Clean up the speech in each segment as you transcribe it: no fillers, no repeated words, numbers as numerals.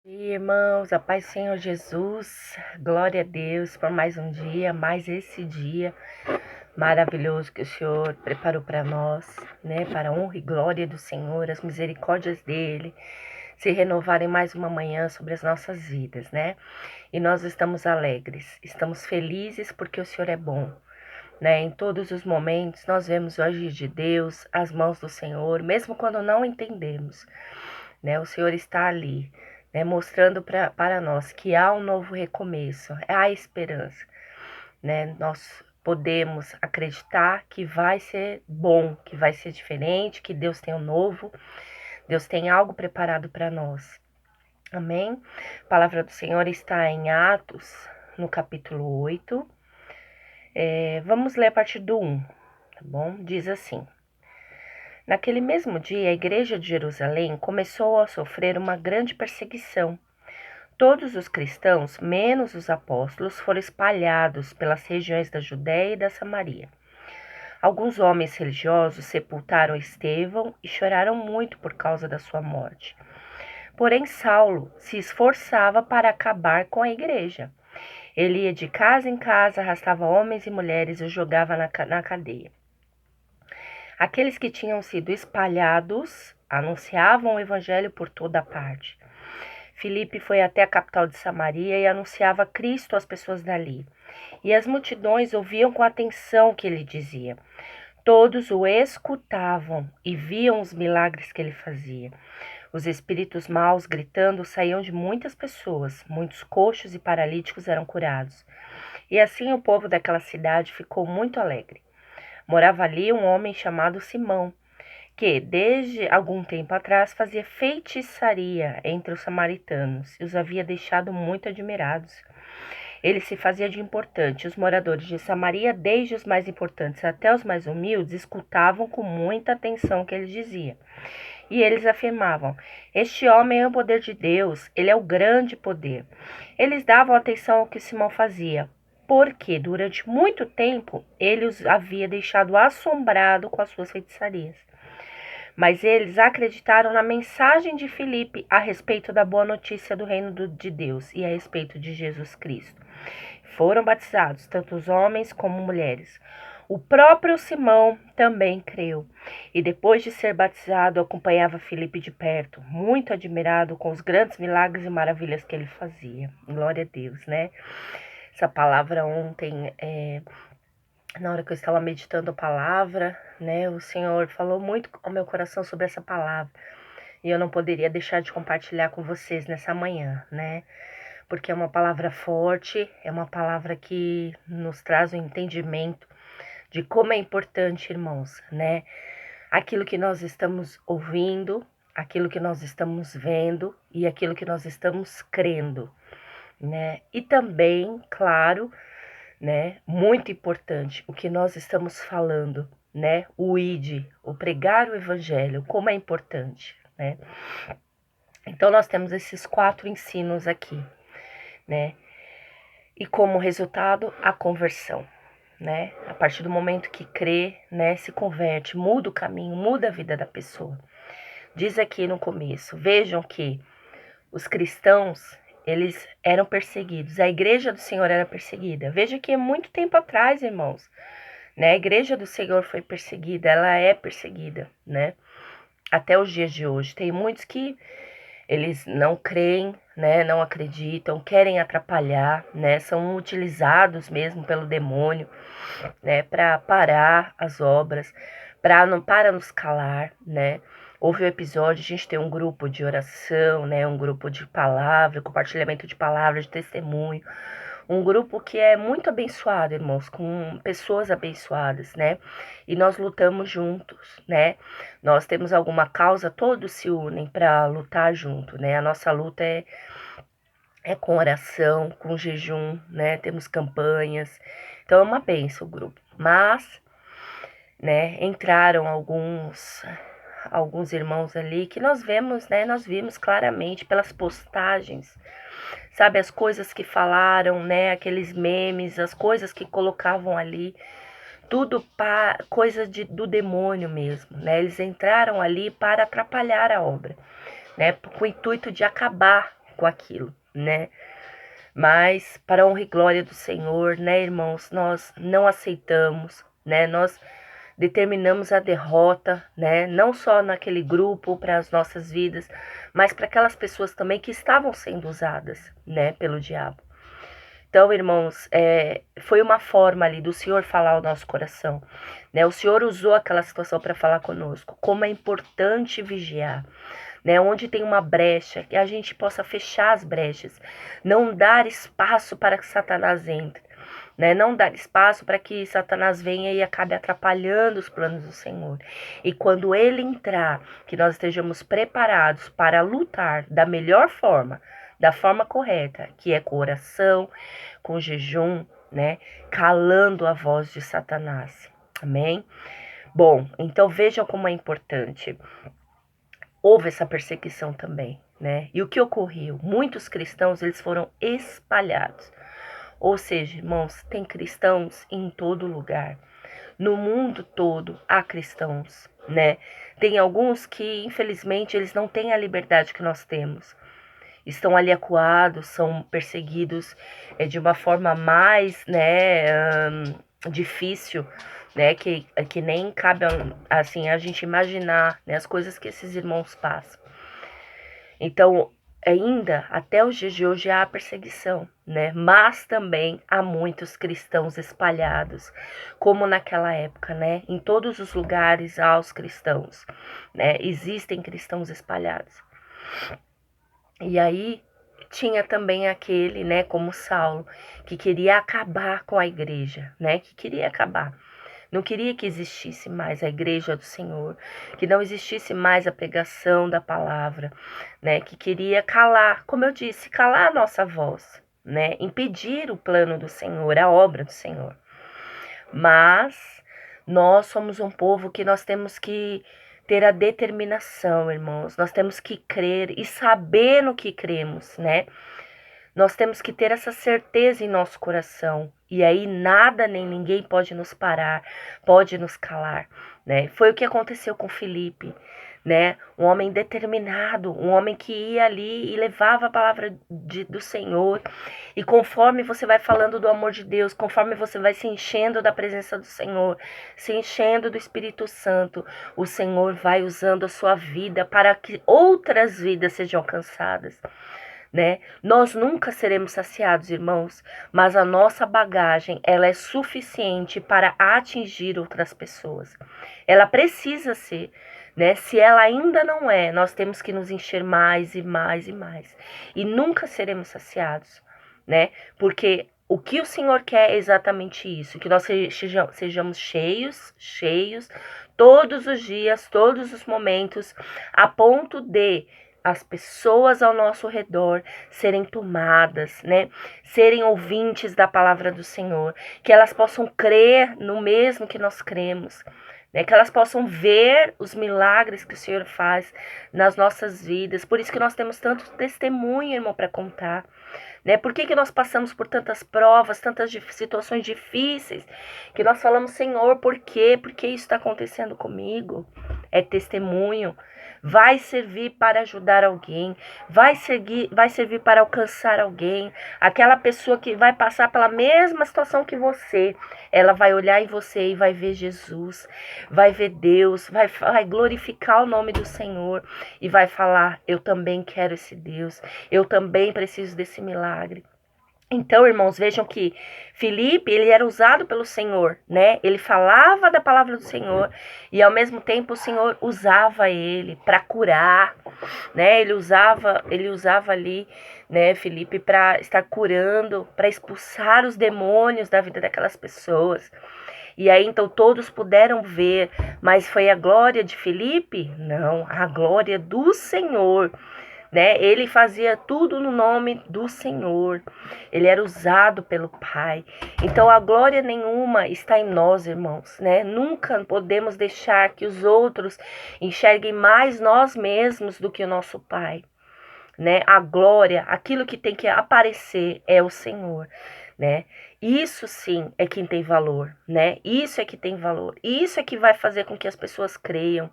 E, irmãos, a paz do Senhor Jesus, glória a Deus por mais um dia, mais esse dia maravilhoso que o Senhor preparou para nós, né? Para a honra e glória do Senhor, as misericórdias dele se renovarem mais uma manhã sobre as nossas vidas, né? E nós estamos alegres, estamos felizes porque o Senhor é bom, né? Em todos os momentos nós vemos o agir de Deus, as mãos do Senhor, mesmo quando não entendemos, né? O Senhor está ali, né? Mostrando para nós que há um novo recomeço, há esperança, né? Nós podemos acreditar que vai ser bom, que vai ser diferente, que Deus tem um novo, Deus tem algo preparado para nós. Amém? A palavra do Senhor está em Atos, no capítulo 8. Vamos ler a partir do 1, tá bom? Diz assim: Naquele mesmo dia, a igreja de Jerusalém começou a sofrer uma grande perseguição. Todos os cristãos, menos os apóstolos, foram espalhados pelas regiões da Judéia e da Samaria. Alguns homens religiosos sepultaram Estevão e choraram muito por causa da sua morte. Porém, Saulo se esforçava para acabar com a igreja. Ele ia de casa em casa, arrastava homens e mulheres e os jogava na cadeia. Aqueles que tinham sido espalhados anunciavam o evangelho por toda parte. Filipe foi até a capital de Samaria e anunciava Cristo às pessoas dali. E as multidões ouviam com atenção o que ele dizia. Todos o escutavam e viam os milagres que ele fazia. Os espíritos maus, gritando, saíam de muitas pessoas. Muitos coxos e paralíticos eram curados. E assim o povo daquela cidade ficou muito alegre. Morava ali um homem chamado Simão, que desde algum tempo atrás fazia feitiçaria entre os samaritanos e os havia deixado muito admirados. Ele se fazia de importante. Os moradores de Samaria, desde os mais importantes até os mais humildes, escutavam com muita atenção o que ele dizia. E eles afirmavam: Este homem é o poder de Deus, ele é o grande poder. Eles davam atenção ao que Simão fazia, porque durante muito tempo ele os havia deixado assombrado com as suas feitiçarias. Mas eles acreditaram na mensagem de Filipe a respeito da boa notícia do reino de Deus e a respeito de Jesus Cristo. Foram batizados tanto os homens como mulheres. O próprio Simão também creu, e depois de ser batizado acompanhava Filipe de perto, muito admirado com os grandes milagres e maravilhas que ele fazia. Glória a Deus, né? Essa palavra ontem, na hora que eu estava meditando a palavra, né, o Senhor falou muito ao meu coração sobre essa palavra, e eu não poderia deixar de compartilhar com vocês nessa manhã, né? Porque é uma palavra forte, é uma palavra que nos traz o entendimento de como é importante, irmãos, né? Aquilo que nós estamos ouvindo, aquilo que nós estamos vendo e aquilo que nós estamos crendo, né? E também, claro, né, muito importante, o que nós estamos falando, né? O ide, o pregar o evangelho, como é importante, né? Então nós temos esses 4 ensinos aqui, né? E como resultado, a conversão, né? A partir do momento que crê, né, se converte, muda o caminho, muda a vida da pessoa. Diz aqui no começo, vejam que os cristãos, eles eram perseguidos, a igreja do Senhor era perseguida. Veja que muito tempo atrás, irmãos, né, a igreja do Senhor foi perseguida, ela é perseguida, né? Até os dias de hoje. Tem muitos que eles não creem, né, não acreditam, querem atrapalhar, né, são utilizados mesmo pelo demônio, né, para parar as obras, para nos calar, né. Houve um episódio, a gente tem um grupo de oração, né, um grupo de palavra, compartilhamento de palavras, de testemunho, um grupo que é muito abençoado, irmãos, com pessoas abençoadas, né? E nós lutamos juntos, né? Nós temos alguma causa, todos se unem para lutar junto, né? A nossa luta é com oração, com jejum, né? Temos campanhas. Então é uma bênção o grupo. Mas, né, entraram alguns irmãos ali que nós vemos, né? Nós vimos claramente pelas postagens, sabe, as coisas que falaram, né, aqueles memes, as coisas que colocavam ali, tudo coisa do demônio mesmo, né? Eles entraram ali para atrapalhar a obra, né, com o intuito de acabar com aquilo, né? Mas para a honra e glória do Senhor, né, irmãos, nós não aceitamos, né? Nós determinamos a derrota, né? Não só naquele grupo para as nossas vidas, mas para aquelas pessoas também que estavam sendo usadas, né, pelo diabo. Então, irmãos, foi uma forma ali do Senhor falar ao nosso coração, né? O Senhor usou aquela situação para falar conosco, como é importante vigiar, né? Onde tem uma brecha, que a gente possa fechar as brechas, não dar espaço para que Satanás entre, né? Não dar espaço para que Satanás venha e acabe atrapalhando os planos do Senhor. E quando ele entrar, que nós estejamos preparados para lutar da melhor forma, da forma correta, que é com oração, com jejum, né? Calando a voz de Satanás. Amém? Bom, então vejam como é importante. Houve essa perseguição também, né? E o que ocorreu? Muitos cristãos, eles foram espalhados. Ou seja, irmãos, tem cristãos em todo lugar. No mundo todo há cristãos, né? Tem alguns que, infelizmente, eles não têm a liberdade que nós temos. Estão ali acuados, são perseguidos de uma forma mais, né, difícil, né, que nem cabe assim a gente imaginar, né, as coisas que esses irmãos passam. Então, ainda até os dias de hoje há perseguição, né? Mas também há muitos cristãos espalhados, como naquela época, né? Em todos os lugares há os cristãos, né? Existem cristãos espalhados. E aí tinha também aquele, né, como Saulo, que queria acabar com a igreja, né? Que queria acabar. Não queria que existisse mais a igreja do Senhor, que não existisse mais a pregação da palavra, né? Que queria calar, como eu disse, calar a nossa voz, né? Impedir o plano do Senhor, a obra do Senhor. Mas nós somos um povo que nós temos que ter a determinação, irmãos. Nós temos que crer e saber no que cremos, né? Nós temos que ter essa certeza em nosso coração. E aí nada nem ninguém pode nos parar, pode nos calar, né? Foi o que aconteceu com Filipe, né? Um homem determinado, um homem que ia ali e levava a palavra do Senhor. E conforme você vai falando do amor de Deus, conforme você vai se enchendo da presença do Senhor, se enchendo do Espírito Santo, o Senhor vai usando a sua vida para que outras vidas sejam alcançadas, né? Nós nunca seremos saciados, irmãos, mas a nossa bagagem, ela é suficiente para atingir outras pessoas. Ela precisa ser, né? Se ela ainda não é, nós temos que nos encher mais e mais e mais. E nunca seremos saciados, né? Porque o que o Senhor quer é exatamente isso, que nós sejamos cheios, todos os dias, todos os momentos, a ponto de as pessoas ao nosso redor serem tomadas, né? Serem ouvintes da palavra do Senhor, que elas possam crer no mesmo que nós cremos, né? Que elas possam ver os milagres que o Senhor faz nas nossas vidas. Por isso que nós temos tanto testemunho, irmão, para contar, né? Por que nós passamos por tantas provas, tantas situações difíceis, que nós falamos, Senhor, por quê? Por que isso está acontecendo comigo? É testemunho. Vai servir para ajudar alguém, vai servir para alcançar alguém. Aquela pessoa que vai passar pela mesma situação que você, ela vai olhar em você e vai ver Jesus, vai ver Deus, vai glorificar o nome do Senhor e vai falar: eu também quero esse Deus, eu também preciso desse milagre. Então, irmãos, vejam que Filipe, ele era usado pelo Senhor, né? Ele falava da palavra do Senhor e ao mesmo tempo o Senhor usava ele para curar, né? Ele usava ali, né, Filipe, para estar curando, para expulsar os demônios da vida daquelas pessoas. E aí então todos puderam ver, mas foi a glória de Filipe? Não, a glória do Senhor, né? Ele fazia tudo no nome do Senhor. Ele era usado pelo Pai. Então a glória nenhuma está em nós, irmãos, né? Nunca podemos deixar que os outros enxerguem mais nós mesmos do que o nosso Pai, né? A glória, aquilo que tem que aparecer é o Senhor, né? Isso sim é quem tem valor, né? Isso é que tem valor. Isso é que vai fazer com que as pessoas creiam.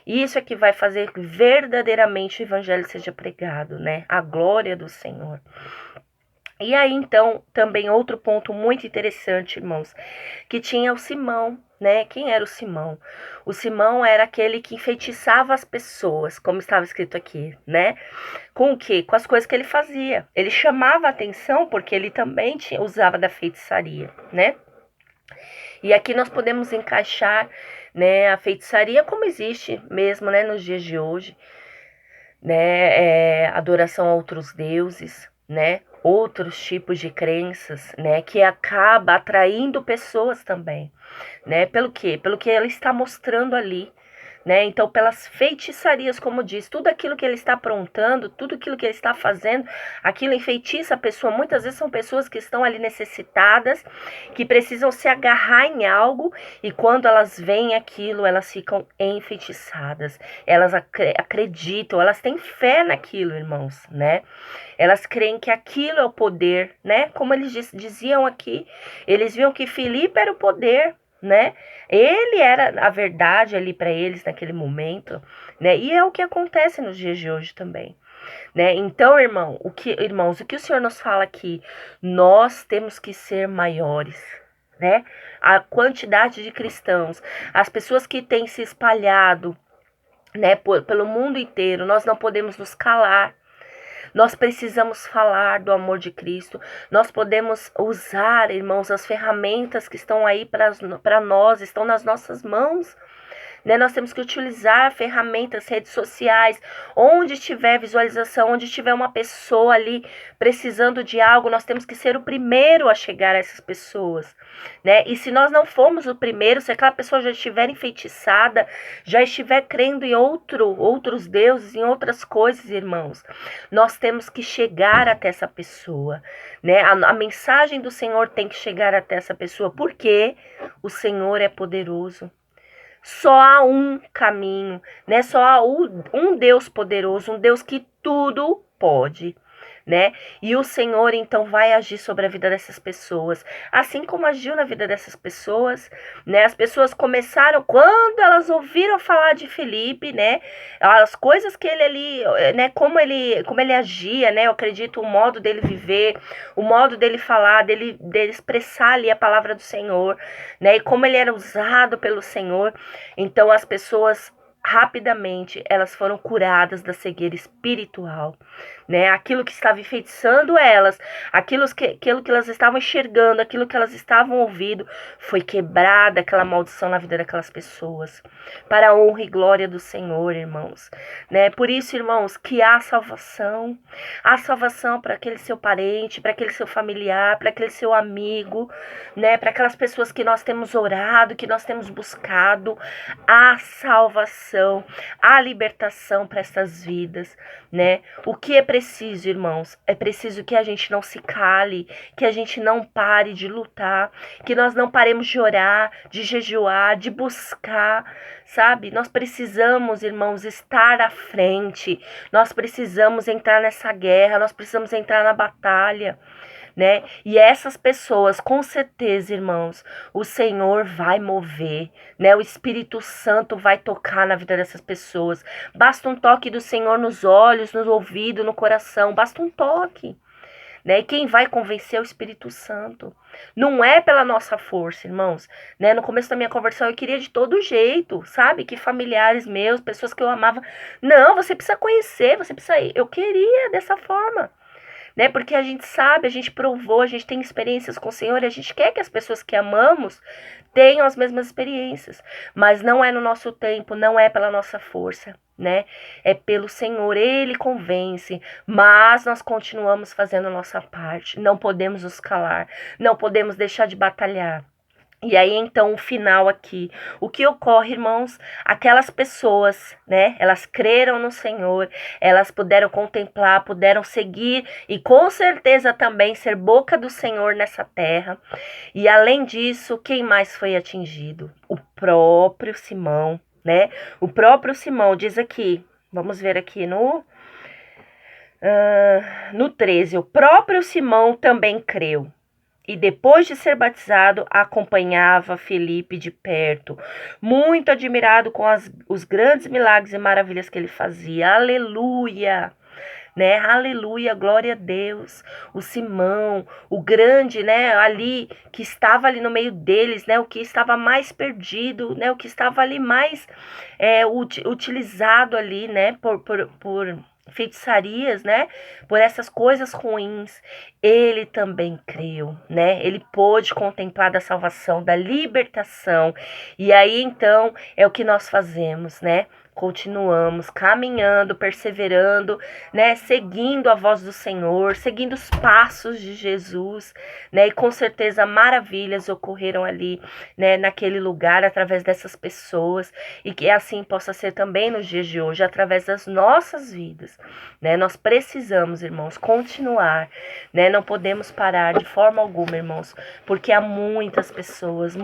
Isso é que vai fazer verdadeiramente o evangelho seja pregado, né? A glória do Senhor. E aí, então, também outro ponto muito interessante, irmãos, que tinha o Simão, né? Quem era o Simão? O Simão era aquele que enfeitiçava as pessoas, como estava escrito aqui, né? Com o quê? Com as coisas que ele fazia. Ele chamava a atenção porque ele também usava da feitiçaria, né? E aqui nós podemos encaixar, né, a feitiçaria como existe mesmo, né, nos dias de hoje, né, adoração a outros deuses, né, outros tipos de crenças, né, que acaba atraindo pessoas também, né, pelo quê? Pelo que ela está mostrando ali, né? Então, pelas feitiçarias, como diz, tudo aquilo que ele está aprontando, tudo aquilo que ele está fazendo, aquilo enfeitiça a pessoa. Muitas vezes são pessoas que estão ali necessitadas, que precisam se agarrar em algo, e quando elas veem aquilo, elas ficam enfeitiçadas. Elas acreditam, elas têm fé naquilo, irmãos, né? Elas creem que aquilo é o poder, né? Como eles diziam aqui, eles viam que Filipe era o poder, né? Ele era a verdade ali para eles naquele momento, né? E é o que acontece nos dias de hoje também, né? Então, irmãos, o que o Senhor nos fala aqui? Nós temos que ser maiores, né? A quantidade de cristãos, as pessoas que têm se espalhado, né, pelo mundo inteiro, nós não podemos nos calar. Nós precisamos falar do amor de Cristo. Nós podemos usar, irmãos, as ferramentas que estão aí para nós, estão nas nossas mãos. Né? Nós temos que utilizar ferramentas, redes sociais, onde tiver visualização, onde tiver uma pessoa ali precisando de algo, nós temos que ser o primeiro a chegar a essas pessoas, né? E se nós não formos o primeiro, se aquela pessoa já estiver enfeitiçada, já estiver crendo em outros deuses, em outras coisas, irmãos, nós temos que chegar até essa pessoa, né? A mensagem do Senhor tem que chegar até essa pessoa, porque o Senhor é poderoso. Só há um caminho, né? Só há um Deus poderoso, um Deus que tudo pode, né? E o Senhor então vai agir sobre a vida dessas pessoas, assim como agiu na vida dessas pessoas, né? As pessoas começaram quando elas ouviram falar de Felipe, né? As coisas que ele ali, né? Como ele agia, né? Eu acredito o modo dele viver, o modo dele falar, dele expressar ali a palavra do Senhor, né? E como ele era usado pelo Senhor. Então as pessoas rapidamente elas foram curadas da cegueira espiritual, né? Aquilo que estava enfeitiçando elas, aquilo que elas estavam enxergando, aquilo que elas estavam ouvindo, foi quebrada aquela maldição na vida daquelas pessoas, para a honra e glória do Senhor, irmãos, né? Por isso, irmãos, que há salvação para aquele seu parente, para aquele seu familiar, para aquele seu amigo, né? Para aquelas pessoas que nós temos orado, que nós temos buscado, há salvação, há libertação para essas vidas, né? O que é preciso, irmãos? É preciso que a gente não se cale, que a gente não pare de lutar, que nós não paremos de orar, de jejuar, de buscar, sabe? Nós precisamos, irmãos, estar à frente. Nós precisamos entrar nessa guerra, nós precisamos entrar na batalha, né? E essas pessoas, com certeza, irmãos, o Senhor vai mover, né? O Espírito Santo vai tocar na vida dessas pessoas. Basta um toque do Senhor nos olhos, no ouvido, no coração, basta um toque, né? E quem vai convencer é o Espírito Santo. Não é pela nossa força, irmãos, né? No começo da minha conversão eu queria de todo jeito, sabe? Que familiares meus, pessoas que eu amava, não, você precisa conhecer, você precisa ir. Eu queria dessa forma, né? Porque a gente sabe, a gente provou, a gente tem experiências com o Senhor e a gente quer que as pessoas que amamos tenham as mesmas experiências, mas não é no nosso tempo, não é pela nossa força, né? É pelo Senhor, Ele convence, mas nós continuamos fazendo a nossa parte, não podemos nos calar, não podemos deixar de batalhar. E aí, então, o final aqui. O que ocorre, irmãos? Aquelas pessoas, né? Elas creram no Senhor, elas puderam contemplar, puderam seguir e com certeza também ser boca do Senhor nessa terra. E além disso, quem mais foi atingido? O próprio Simão, né? O próprio Simão diz aqui, vamos ver aqui no 13, o próprio Simão também creu. e depois de ser batizado, acompanhava Felipe de perto, muito admirado com os grandes milagres e maravilhas que ele fazia. Aleluia! Né? Aleluia, glória a Deus. O Simão, o grande, né, ali que estava ali no meio deles, né, o que estava mais perdido, né, o que estava ali mais utilizado ali, né, por feitiçarias, né, por essas coisas ruins, ele também creu, né? Ele pôde contemplar da salvação, da libertação. E aí então é o que nós fazemos, né? Continuamos caminhando, perseverando, né, seguindo a voz do Senhor, seguindo os passos de Jesus, né, e com certeza maravilhas ocorreram ali, né, naquele lugar, através dessas pessoas, e que assim possa ser também nos dias de hoje, através das nossas vidas, né, nós precisamos, irmãos, continuar, né, não podemos parar de forma alguma, irmãos, porque há muitas pessoas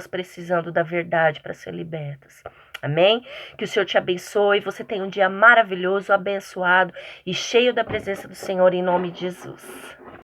precisando da verdade para ser libertas. Amém? Que o Senhor te abençoe. Você tenha um dia maravilhoso, abençoado e cheio da presença do Senhor em nome de Jesus.